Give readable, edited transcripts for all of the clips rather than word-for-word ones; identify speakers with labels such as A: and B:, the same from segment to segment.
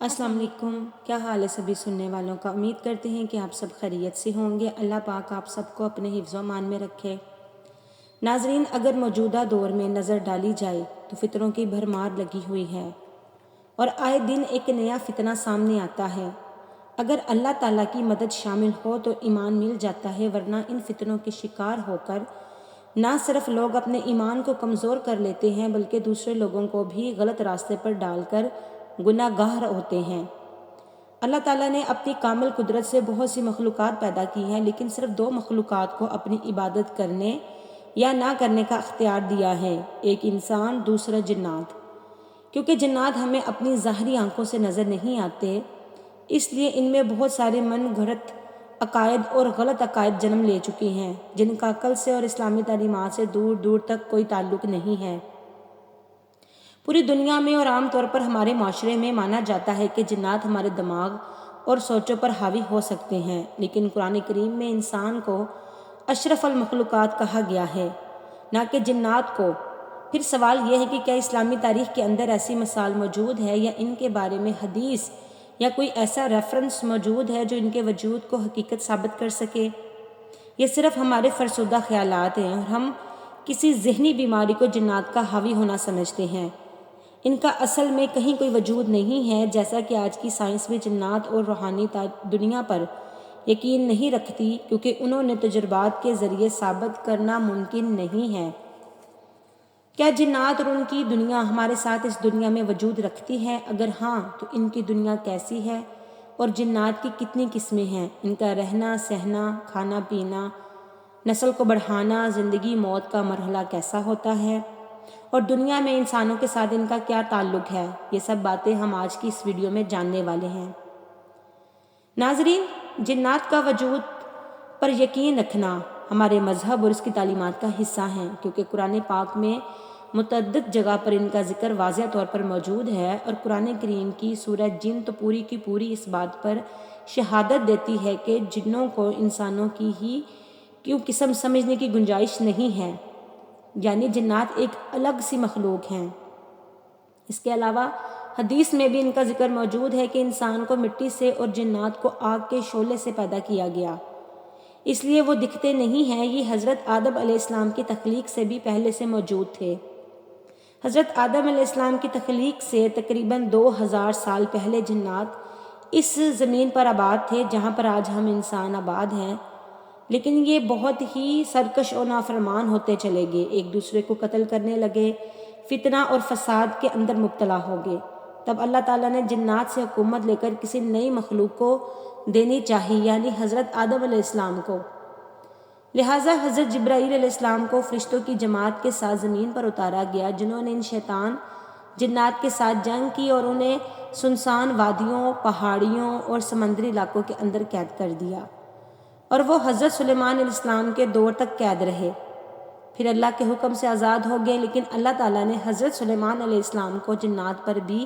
A: السلام علیکم، کیا حال ہے سبھی سننے والوں کا؟ امید کرتے ہیں کہ آپ سب خیریت سے ہوں گے۔ اللہ پاک آپ سب کو اپنے حفظ و امان میں رکھے۔ ناظرین، اگر موجودہ دور میں نظر ڈالی جائے تو فتنوں کی بھرمار لگی ہوئی ہے اور آئے دن ایک نیا فتنہ سامنے آتا ہے۔ اگر اللہ تعالیٰ کی مدد شامل ہو تو ایمان مل جاتا ہے، ورنہ ان فتنوں کے شکار ہو کر نہ صرف لوگ اپنے ایمان کو کمزور کر لیتے ہیں بلکہ دوسرے لوگوں کو بھی غلط راستے پر ڈال کر گناہ گار ہوتے ہیں۔ اللہ تعالیٰ نے اپنی کامل قدرت سے بہت سی مخلوقات پیدا کی ہیں، لیکن صرف دو مخلوقات کو اپنی عبادت کرنے یا نہ کرنے کا اختیار دیا ہے، ایک انسان، دوسرا جنات۔ کیونکہ جنات ہمیں اپنی ظاہری آنکھوں سے نظر نہیں آتے، اس لیے ان میں بہت سارے من گھڑت عقائد اور غلط عقائد جنم لے چکے ہیں جن کا عقل سے اور اسلامی تعلیمات سے دور دور تک کوئی تعلق نہیں ہے۔ پوری دنیا میں اور عام طور پر ہمارے معاشرے میں مانا جاتا ہے کہ جنات ہمارے دماغ اور سوچوں پر حاوی ہو سکتے ہیں، لیکن قرآن کریم میں انسان کو اشرف المخلوقات کہا گیا ہے، نہ کہ جنات کو۔ پھر سوال یہ ہے کہ کیا اسلامی تاریخ کے اندر ایسی مثال موجود ہے یا ان کے بارے میں حدیث یا کوئی ایسا ریفرنس موجود ہے جو ان کے وجود کو حقیقت ثابت کر سکے؟ یہ صرف ہمارے فرسودہ خیالات ہیں اور ہم کسی ذہنی بیماری کو جنات کا حاوی ہونا سمجھتے ہیں۔ ان کا اصل میں کہیں کوئی وجود نہیں ہے، جیسا کہ آج کی سائنس بھی جنات اور روحانی دنیا پر یقین نہیں رکھتی، کیونکہ انہوں نے تجربات کے ذریعے ثابت کرنا ممکن نہیں ہے۔ کیا جنات اور ان کی دنیا ہمارے ساتھ اس دنیا میں وجود رکھتی ہے؟ اگر ہاں تو ان کی دنیا کیسی ہے اور جنات کی کتنی قسمیں ہیں؟ ان کا رہنا سہنا، کھانا پینا، نسل کو بڑھانا، زندگی موت کا مرحلہ کیسا ہوتا ہے اور دنیا میں انسانوں کے ساتھ ان کا کیا تعلق ہے؟ یہ سب باتیں ہم آج کی اس ویڈیو میں جاننے والے ہیں۔ ناظرین، جنات کا وجود پر یقین رکھنا ہمارے مذہب اور اس کی تعلیمات کا حصہ ہیں، کیونکہ قرآن پاک میں متعدد جگہ پر ان کا ذکر واضح طور پر موجود ہے، اور قرآن کریم کی سورہ جن تو پوری کی پوری اس بات پر شہادت دیتی ہے کہ جنوں کو انسانوں کی ہی کیوں قسم سمجھنے کی گنجائش نہیں ہے، یعنی جنات ایک الگ سی مخلوق ہیں۔ اس کے علاوہ حدیث میں بھی ان کا ذکر موجود ہے کہ انسان کو مٹی سے اور جنات کو آگ کے شعلے سے پیدا کیا گیا، اس لیے وہ دکھتے نہیں ہیں۔ یہ حضرت آدم علیہ السلام کی تخلیق سے بھی پہلے سے موجود تھے۔ حضرت آدم علیہ السلام کی تخلیق سے تقریباً 2000 سال پہلے جنات اس زمین پر آباد تھے جہاں پر آج ہم انسان آباد ہیں، لیکن یہ بہت ہی سرکش اور نافرمان ہوتے چلے گئے، ایک دوسرے کو قتل کرنے لگے، فتنہ اور فساد کے اندر مبتلا ہو گئے۔ تب اللہ تعالیٰ نے جنات سے حکومت لے کر کسی نئی مخلوق کو دینی چاہی، یعنی حضرت آدم علیہ السلام کو۔ لہٰذا حضرت جبرائیل علیہ السلام کو فرشتوں کی جماعت کے ساتھ زمین پر اتارا گیا، جنہوں نے ان شیطان جنات کے ساتھ جنگ کی اور انہیں سنسان وادیوں، پہاڑیوں اور سمندری علاقوں کے اندر قید کر دیا، اور وہ حضرت سلیمان علیہ السلام کے دور تک قید رہے۔ پھر اللہ کے حکم سے آزاد ہو گئے، لیکن اللہ تعالیٰ نے حضرت سلیمان علیہ السلام کو جنات پر بھی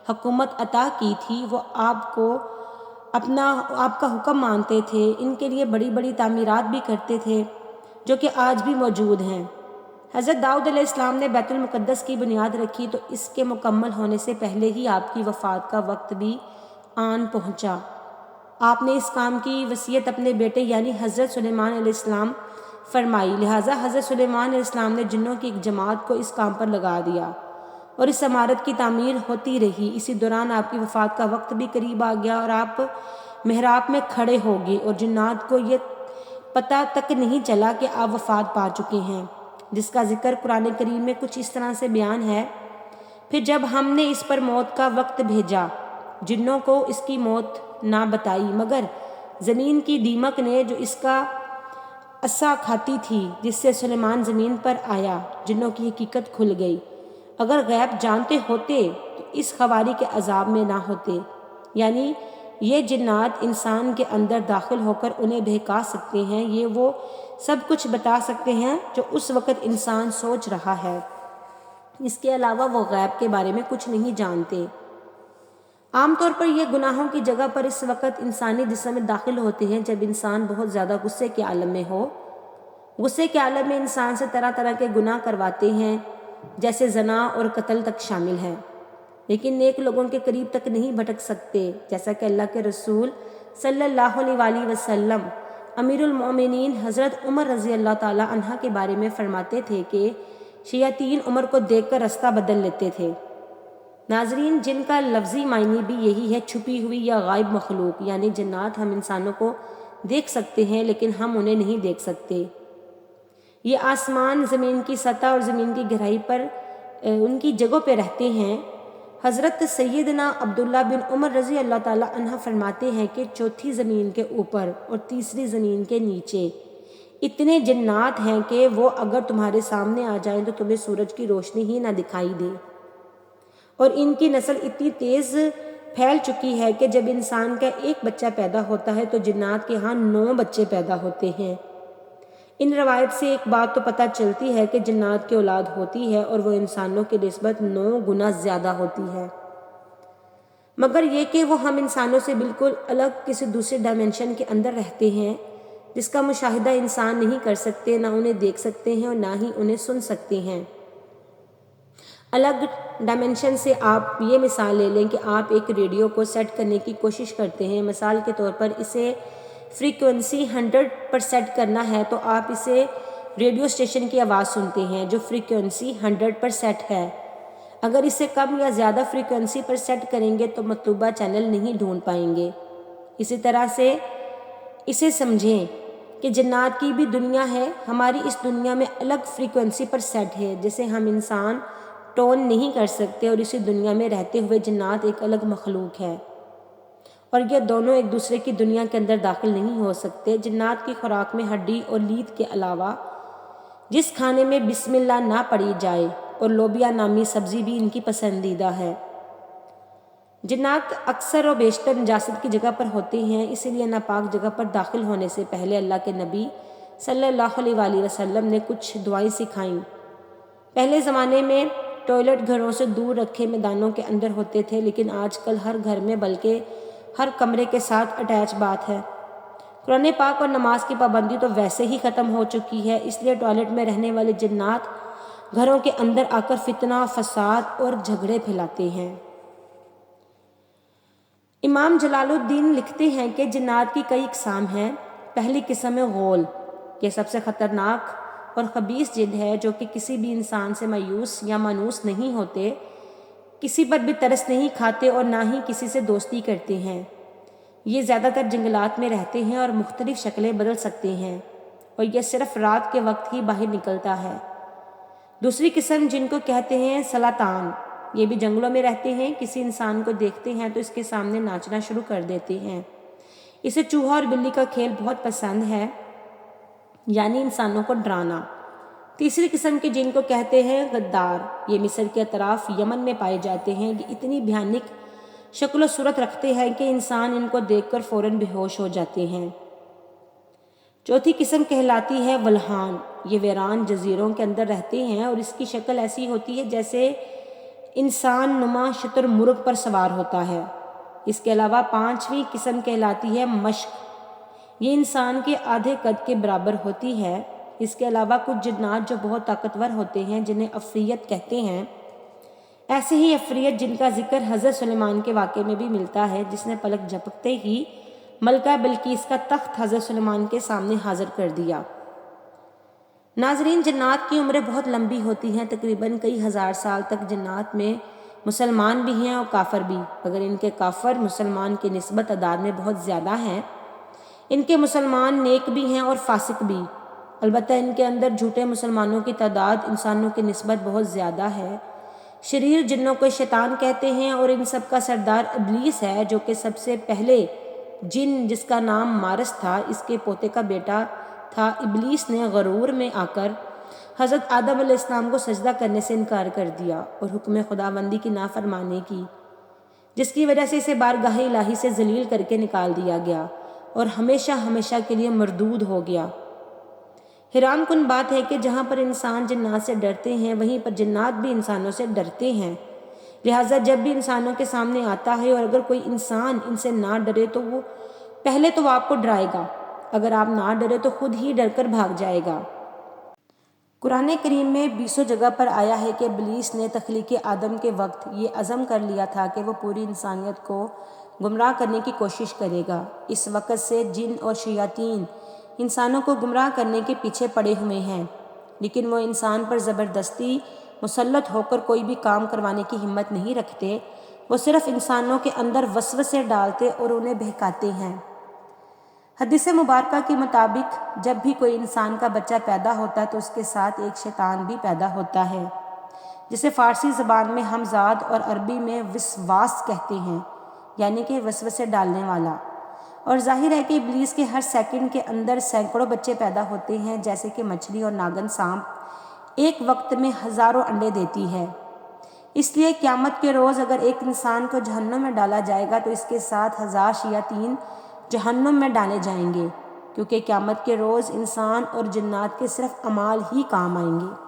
A: حکومت عطا کی تھی۔ وہ آپ کا حکم مانتے تھے، ان کے لیے بڑی بڑی تعمیرات بھی کرتے تھے جو کہ آج بھی موجود ہیں۔ حضرت داؤد علیہ السلام نے بیت المقدس کی بنیاد رکھی تو اس کے مکمل ہونے سے پہلے ہی آپ کی وفات کا وقت بھی آن پہنچا۔ آپ نے اس کام کی وصیت اپنے بیٹے یعنی حضرت سلیمان علیہ السلام فرمائی، لہٰذا حضرت سلیمان علیہ السلام نے جنوں کی ایک جماعت کو اس کام پر لگا دیا اور اس عمارت کی تعمیر ہوتی رہی۔ اسی دوران آپ کی وفات کا وقت بھی قریب آ گیا اور آپ محراب میں کھڑے ہو گئے اور جنات کو یہ پتہ تک نہیں چلا کہ آپ وفات پا چکے ہیں، جس کا ذکر قرآن کریم میں کچھ اس طرح سے بیان ہے: پھر جب ہم نے اس پر موت کا وقت بھیجا، جنوں کو اس کی موت نہ بتائی، مگر زمین کی دیمک نے جو اس کا عصا کھاتی تھی، جس سے سلیمان زمین پر آیا، جنوں کی حقیقت کھل گئی۔ اگر غیب جانتے ہوتے تو اس خواری کے عذاب میں نہ ہوتے، یعنی یہ جنات انسان کے اندر داخل ہو کر انہیں بہکا سکتے ہیں، یہ وہ سب کچھ بتا سکتے ہیں جو اس وقت انسان سوچ رہا ہے، اس کے علاوہ وہ غیب کے بارے میں کچھ نہیں جانتے۔ عام طور پر یہ گناہوں کی جگہ پر اس وقت انسانی جسم میں داخل ہوتے ہیں جب انسان بہت زیادہ غصے کے عالم میں ہو۔ غصے کے عالم میں انسان سے طرح طرح کے گناہ کرواتے ہیں، جیسے زنا اور قتل تک شامل ہے۔ لیکن نیک لوگوں کے قریب تک نہیں بھٹک سکتے، جیسا کہ اللہ کے رسول صلی اللہ علیہ وآلہ وسلم امیر المومنین حضرت عمر رضی اللہ تعالیٰ عنہ کے بارے میں فرماتے تھے کہ شیاطین عمر کو دیکھ کر رستہ بدل لیتے تھے۔ ناظرین، جن کا لفظی معنی بھی یہی ہے چھپی ہوئی یا غائب مخلوق، یعنی جنات ہم انسانوں کو دیکھ سکتے ہیں لیکن ہم انہیں نہیں دیکھ سکتے۔ یہ آسمان، زمین کی سطح اور زمین کی گہرائی پر ان کی جگہوں پہ رہتے ہیں۔ حضرت سیدنا عبداللہ بن عمر رضی اللہ تعالیٰ عنہ فرماتے ہیں کہ چوتھی زمین کے اوپر اور تیسری زمین کے نیچے اتنے جنات ہیں کہ وہ اگر تمہارے سامنے آ جائیں تو تمہیں سورج کی روشنی ہی نہ دکھائی دے، اور ان کی نسل اتنی تیز پھیل چکی ہے کہ جب انسان کا ایک بچہ پیدا ہوتا ہے تو جنات کے ہاں 9 بچے پیدا ہوتے ہیں۔ ان روایت سے ایک بات تو پتہ چلتی ہے کہ جنات کی اولاد ہوتی ہے اور وہ انسانوں کی نسبت 9 گنا زیادہ ہوتی ہے، مگر یہ کہ وہ ہم انسانوں سے بالکل الگ کسی دوسرے ڈائمنشن کے اندر رہتے ہیں جس کا مشاہدہ انسان نہیں کر سکتے، نہ انہیں دیکھ سکتے ہیں اور نہ ہی انہیں سن سکتے ہیں۔ الگ ڈائمنشن سے آپ یہ مثال لے لیں کہ آپ ایک ریڈیو کو سیٹ کرنے کی کوشش کرتے ہیں، مثال کے طور پر اسے فریکوینسی 100 پر سیٹ کرنا ہے تو آپ اسے ریڈیو اسٹیشن کی آواز سنتے ہیں جو فریکوینسی 100 پر سیٹ ہے۔ اگر اسے کم یا زیادہ فریکوینسی پر سیٹ کریں گے تو مطلوبہ چینل نہیں ڈھونڈ پائیں گے۔ اسی طرح سے اسے سمجھیں کہ جنات کی بھی دنیا ہے، ہماری اس دنیا میں الگ فریکوینسی پر سیٹ ہے جسے ہم انسان ٹون نہیں کر سکتے، اور اسی دنیا میں رہتے ہوئے جنات ایک الگ مخلوق ہے اور یہ دونوں ایک دوسرے کی دنیا کے اندر داخل نہیں ہو سکتے۔ جنات کی خوراک میں ہڈی اور لید کے علاوہ جس کھانے میں بسم اللہ نہ پڑھی جائے اور لوبیا نامی سبزی بھی ان کی پسندیدہ ہے۔ جنات اکثر و بیشتر نجاست کی جگہ پر ہوتے ہیں، اسی لیے ناپاک جگہ پر داخل ہونے سے پہلے اللہ کے نبی صلی اللہ علیہ وآلہ وسلم نے کچھ دعائیں سکھائیں۔ پہلے زمانے میں ٹوائلٹ گھروں سے دور رکھے میدانوں کے اندر ہوتے تھے، لیکن آج کل ہر گھر میں بلکہ ہر کمرے کے ساتھ اٹیچ بات ہے۔ قرآن پاک اور نماز کی پابندی تو ویسے ہی ختم ہو چکی ہے، اس لیے ٹوائلٹ میں رہنے والے جنات گھروں کے اندر آ کر فتنہ، فساد اور جھگڑے پھیلاتے ہیں۔ امام جلال الدین لکھتے ہیں کہ جنات کی کئی اقسام ہیں۔ پہلی قسم ہے غول، یہ سب سے خطرناک اور خبیث جن ہے جو کہ کسی بھی انسان سے مایوس یا مانوس نہیں ہوتے، کسی پر بھی ترس نہیں کھاتے اور نہ ہی کسی سے دوستی کرتے ہیں۔ یہ زیادہ تر جنگلات میں رہتے ہیں اور مختلف شکلیں بدل سکتے ہیں، اور یہ صرف رات کے وقت ہی باہر نکلتا ہے۔ دوسری قسم جن کو کہتے ہیں سلاطان، یہ بھی جنگلوں میں رہتے ہیں، کسی انسان کو دیکھتے ہیں تو اس کے سامنے ناچنا شروع کر دیتے ہیں۔ اسے چوہا اور بلی کا کھیل بہت پسند ہے، یعنی انسانوں کو ڈرانا۔ تیسری قسم کے جن کو کہتے ہیں غدار، یہ مصر کے اطراف یمن میں پائے جاتے ہیں۔ یہ اتنی بھیانک شکل و صورت رکھتے ہیں کہ انسان ان کو دیکھ کر فوراً بے ہوش ہو جاتے ہیں۔ چوتھی قسم کہلاتی ہے ولہان، یہ ویران جزیروں کے اندر رہتے ہیں اور اس کی شکل ایسی ہوتی ہے جیسے انسان نما شتر مرغ پر سوار ہوتا ہے۔ اس کے علاوہ پانچویں قسم کہلاتی ہے مشق، یہ انسان کے آدھے قد کے برابر ہوتی ہے۔ اس کے علاوہ کچھ جنات جو بہت طاقتور ہوتے ہیں جنہیں عفریت کہتے ہیں، ایسے ہی عفریت جن کا ذکر حضرت سلیمان کے واقعے میں بھی ملتا ہے، جس نے پلک جھپکتے ہی ملکہ بلقیس کا تخت حضرت سلیمان کے سامنے حاضر کر دیا۔ ناظرین، جنات کی عمریں بہت لمبی ہوتی ہیں، تقریباً کئی ہزار سال تک۔ جنات میں مسلمان بھی ہیں اور کافر بھی، مگر ان کے کافر مسلمان کی نسبت تعداد میں بہت زیادہ ہیں۔ ان کے مسلمان نیک بھی ہیں اور فاسق بھی، البتہ ان کے اندر جھوٹے مسلمانوں کی تعداد انسانوں کی نسبت بہت زیادہ ہے۔ شریر جنوں کو شیطان کہتے ہیں اور ان سب کا سردار ابلیس ہے، جو کہ سب سے پہلے جن جس کا نام مارس تھا، اس کے پوتے کا بیٹا تھا۔ ابلیس نے غرور میں آ کر حضرت آدم علیہ السلام کو سجدہ کرنے سے انکار کر دیا اور حکم خداوندی کی نافرمانی کی، جس کی وجہ سے اسے بارگاہ الہی سے ذلیل کر کے نکال دیا گیا اور ہمیشہ ہمیشہ کے لیے مردود ہو گیا۔ حیران کن بات ہے کہ جہاں پر انسان جنات سے ڈرتے ہیں، وہیں پر جنات بھی انسانوں سے ڈرتے ہیں۔ لہٰذا جب بھی انسانوں کے سامنے آتا ہے اور اگر کوئی انسان ان سے نہ ڈرے تو وہ پہلے تو وہ آپ کو ڈرائے گا، اگر آپ نہ ڈرے تو خود ہی ڈر کر بھاگ جائے گا۔ قرآن کریم میں 20 جگہ پر آیا ہے کہ ابلیس نے تخلیق آدم کے وقت یہ عزم کر لیا تھا کہ وہ پوری انسانیت کو گمراہ کرنے کی کوشش کرے گا۔ اس وقت سے جن اور شیاطین انسانوں کو گمراہ کرنے کے پیچھے پڑے ہوئے ہیں، لیکن وہ انسان پر زبردستی مسلط ہو کر کوئی بھی کام کروانے کی ہمت نہیں رکھتے۔ وہ صرف انسانوں کے اندر وسوسے ڈالتے اور انہیں بہکاتے ہیں۔ حدیث مبارکہ کے مطابق جب بھی کوئی انسان کا بچہ پیدا ہوتا ہے تو اس کے ساتھ ایک شیطان بھی پیدا ہوتا ہے، جسے فارسی زبان میں ہمزاد اور عربی میں وسواس کہتے ہیں، یعنی کہ وسوسے ڈالنے والا۔ اور ظاہر ہے کہ ابلیس کے ہر سیکنڈ کے اندر سینکڑوں بچے پیدا ہوتے ہیں، جیسے کہ مچھلی اور ناگن سانپ ایک وقت میں ہزاروں انڈے دیتی ہے۔ اس لیے قیامت کے روز اگر ایک انسان کو جہنم میں ڈالا جائے گا تو اس کے ساتھ 1000 شیاطین جہنم میں ڈالے جائیں گے، کیونکہ قیامت کے روز انسان اور جنات کے صرف اعمال ہی کام آئیں گے۔